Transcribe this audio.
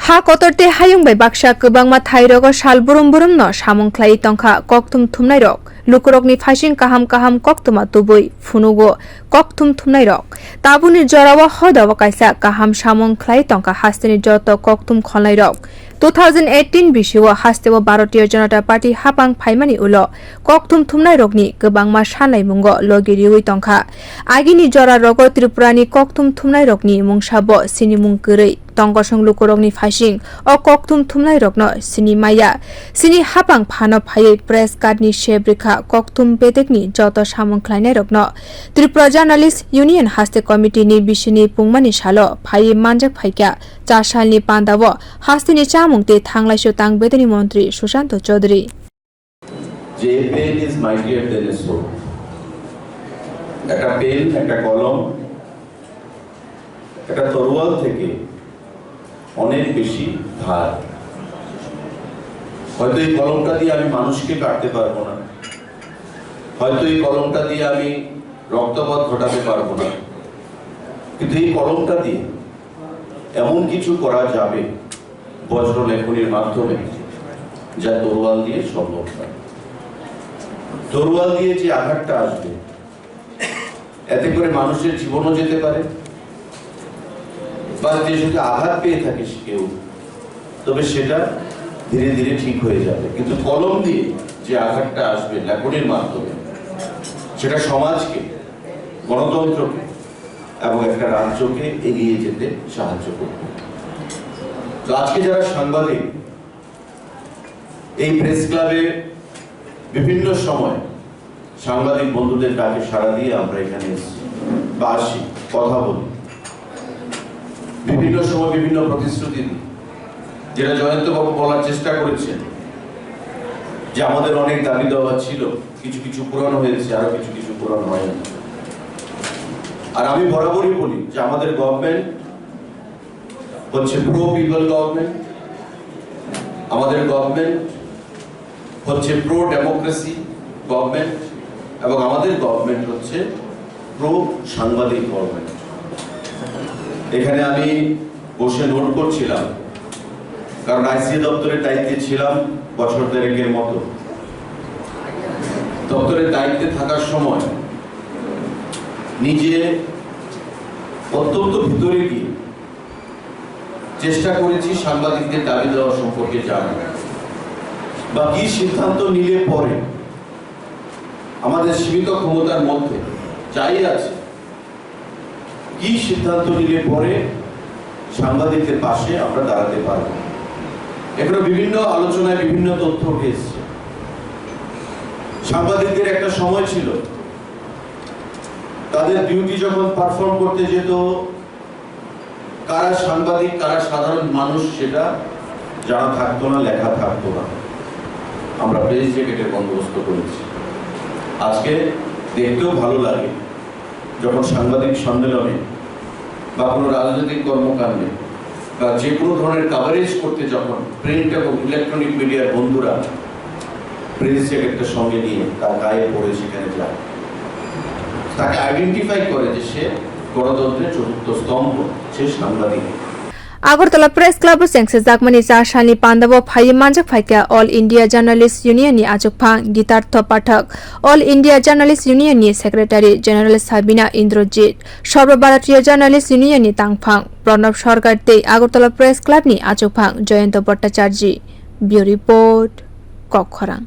ha kotorte hayung bai baksa kwbangma thairogo sal burum burum no samung khlai tongkha koktum thumnai rok lukurokni phasing kaham kaham koktuma tubui phunugo koktum thumnai rok tabuni jorawa hodawa kaisa kaham samung khlai tongkha hasteni joto koktum kholnai rok 2018 bisio haste Bharatio Janata Party hapang phaimani ulo koktum thumnai rokni kwbangma sanai mungo logiriui tongkha agini jora rogo Tripurani koktum thumnai rokni mungsabo sinimung kwrui tongkosong lukurokni phasing o koktum thumnai rokno sini maya sini hapang phano phai Pressclub ni shebrikha koktum bedekni joto samung khlainai rokno Tripura Journalist Union haste committee ni bisinwi pungmani salo phai manjak phaikya 4 salni panda bo haste ni chamwng te thanglaisu tang bedeni montri Sushanta chowdhury যে pen is mightier than a sword একটা pen একটা কলম একটা তরোয়াল থেকে অনেক বেশি ধার হয়তো এই কলমটা দিয়ে আমি মানুষকে কাটতে পারবো না হয়তো এই কলমটা দিয়ে আমি রক্তপাত ঘটাতে পারবো না কিন্তু এই কলমটা দিয়ে এমন কিছু করা যাবে বজ্র লেখনির মাধ্যমে যা তরোয়াল দিয়ে সম্ভব নয় তরোয়াল দিয়ে যে আঘাতটা আসবে এতে করে মানুষের জীবনও যেতে পারে বা যে যদি আঘাত পেয়ে থাকে কেউ তবে সেটা ধীরে ধীরে ঠিক হয়ে যাবে কিন্তু কলম দিয়ে যে আঘাতটা আসবে লেখনির মাধ্যমে সেটা সমাজকে গণতন্ত্রকে এবং একটা রাজ্যকে এগিয়ে যেতে সাহায্য করবে তো আজকে যারা সাংবাদিক এই প্রেস ক্লাবে বিভিন্ন সময় সাংবাদিক বন্ধুদের ডাকে সাড়া দিয়ে আমরা এখানে এসেছি বা আসি কথা বলি বিভিন্ন সময় বিভিন্ন প্রতিশ্রুতি দিই যেটা জয়ন্তবাবু বলার চেষ্টা করেছেন যে আমাদের অনেক দাবি দেওয়া ছিল কিছু কিছু পূরণ হয়েছে আরো কিছু কিছু পূরণ হয়নি আর আমি বরাবরই বলি যে আমাদের গভর্নমেন্ট হচ্ছে প্রো পিপল গভর্নমেন্ট আমাদের গভর্নমেন্ট হচ্ছে প্রো ডেমোক্রেসি গভর্নমেন্ট এবং আমাদের গভর্নমেন্ট হচ্ছে প্রো সাংবাদিক গভর্নমেন্ট এখানে আমি বসে নোট করছিলাম কারণ আইসিএ দপ্তরের দায়িত্বে ছিলাম বছর দেড়েকের মতো দপ্তরের দায়িত্বে থাকার সময় নিজে অত্যন্ত ভিতরে গিয়ে চেষ্টা করেছি সাংবাদিকদের দাবি দেওয়া সম্পর্কে জানা বা কি সিদ্ধান্ত নিলে পরে আমাদের সীমিত ক্ষমতার মধ্যে যাই আছে কি সিদ্ধান্ত নিলে পরে সাংবাদিকদের পাশে আমরা দাঁড়াতে পারব এখানে বিভিন্ন আলোচনায় বিভিন্ন তথ্য উঠে এসেছে সাংবাদিকদের একটা সময় ছিল তাদের ডিউটি যখন পারফর্ম করতে যেত কারা সাংবাদিক কারা সাধারণ মানুষ সেটা জানা থাকতো না লেখা থাকতো না আমরা প্রেস জ্যাকেটের বন্দোবস্ত করেছি আজকে দেখতেও ভালো লাগে যখন সাংবাদিক সম্মেলনে বা কোনো রাজনৈতিক কর্মকাণ্ডে বা যে কোনো ধরনের কাভারেজ করতে যখন প্রিন্ট এবং ইলেকট্রনিক মিডিয়ার বন্ধুরা প্রেস জ্যাকেটটা সঙ্গে নিয়ে তার গায়ে পড়ে সেখানে যায় তাকে আইডেন্টিফাই করে যে সে গণতন্ত্রের চতুর্থ স্তম্ভ সে সাংবাদিক Agartala Pressclub sengse jakmani 4 salni pandabo phai manjak phaikya All India Journalist Union ni achugphang Gitartha pathok All India Journalist Union ni Secretary General Sabina Indrajit Sarba Bharatio Journalist Union ni tangphang Pranab Sarkar te Agartala Pressclub ni achugphang Gitartha Bhattacharji Bureau Report Kokkhorang